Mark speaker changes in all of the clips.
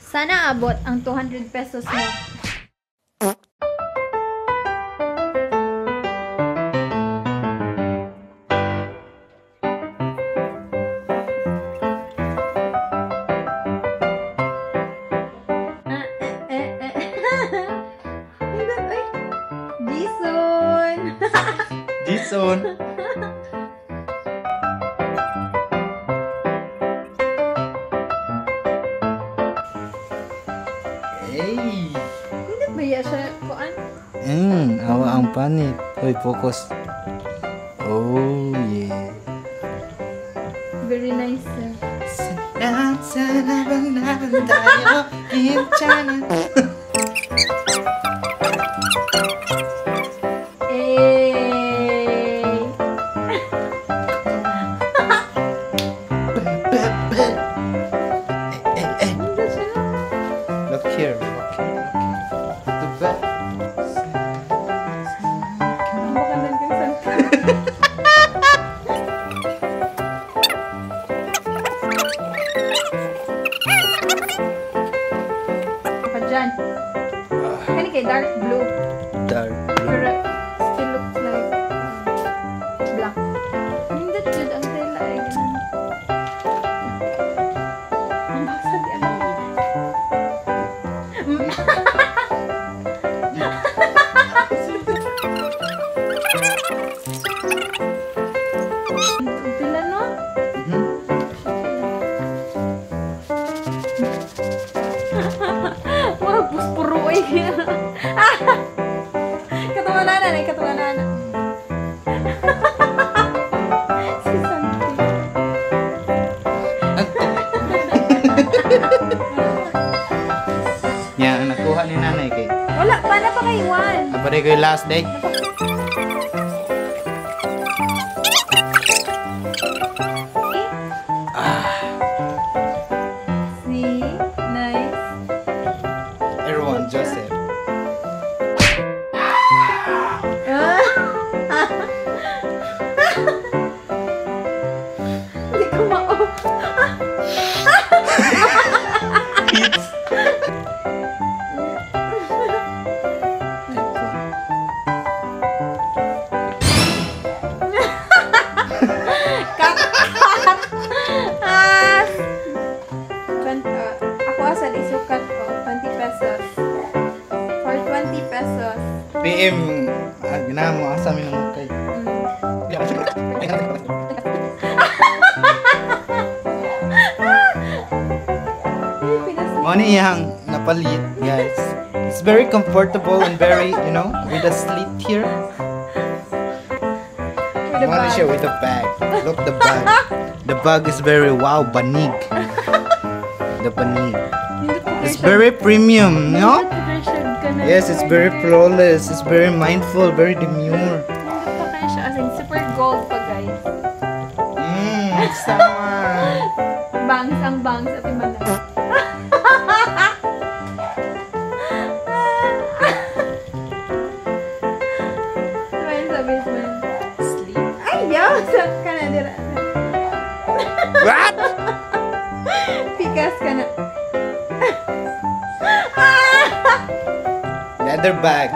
Speaker 1: Sana abot ang 200 pesos mo.
Speaker 2: Dison. Hey.
Speaker 1: Hindi ba yan siya kuan?
Speaker 2: Awa ang panit. Hoy, focus. Oh, yeah.
Speaker 1: Very nice.
Speaker 2: Sana bang naman tayo? Hintana. Look here, look here, look here. The back.
Speaker 1: Apa dyan? Kani kay dark blue.
Speaker 2: Dark blue.
Speaker 1: Pero still looks like black. Hindi jud ang tela ay ganun. Ang basa di ano. Pila no? Wah, puspuro eh. Katawanan eh, katawanan. Si Santi.
Speaker 2: Yan, ang nakuha ni nanay kay.
Speaker 1: Wala, paano pa kay Juan?
Speaker 2: Kapare ko yung last day.
Speaker 1: See? Nice.
Speaker 2: Everyone, Joseph.
Speaker 1: Hindi ko ma-off. Ako asal isukat ko, 20 pesos. For 20 pesos.
Speaker 2: PM, ginawa mo asa mi ng kay. Money yang napalit, guys. It's very comfortable and very, you know, with a slit here. I want to show with the bag. Look the bag. The bag is very wow, banig. The banig. It's very premium, no? Yes, it's very flawless. It's very mindful, very demure.
Speaker 1: Super gold pa, guys.
Speaker 2: Sama.
Speaker 1: Bangs ang bangs at imana. Sleep. Ay, yaw! Saan ka na, dira?
Speaker 2: What?
Speaker 1: Pikas ka na.
Speaker 2: Leather bag.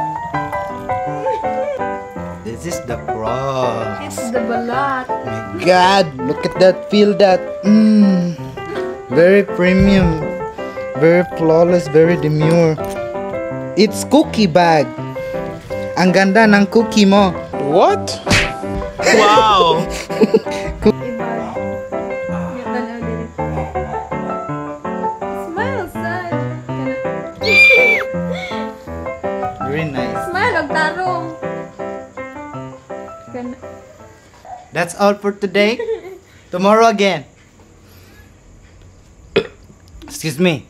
Speaker 2: This is the cross.
Speaker 1: It's the balat.
Speaker 2: My God, look at that, feel that. Very premium, very flawless, very demure. It's cookie bag. Ang ganda ng cookie mo. What? Wow.
Speaker 1: Smile, son.
Speaker 2: Very nice.
Speaker 1: Smile, og tarong.
Speaker 2: That's all for today. Tomorrow again. Excuse me.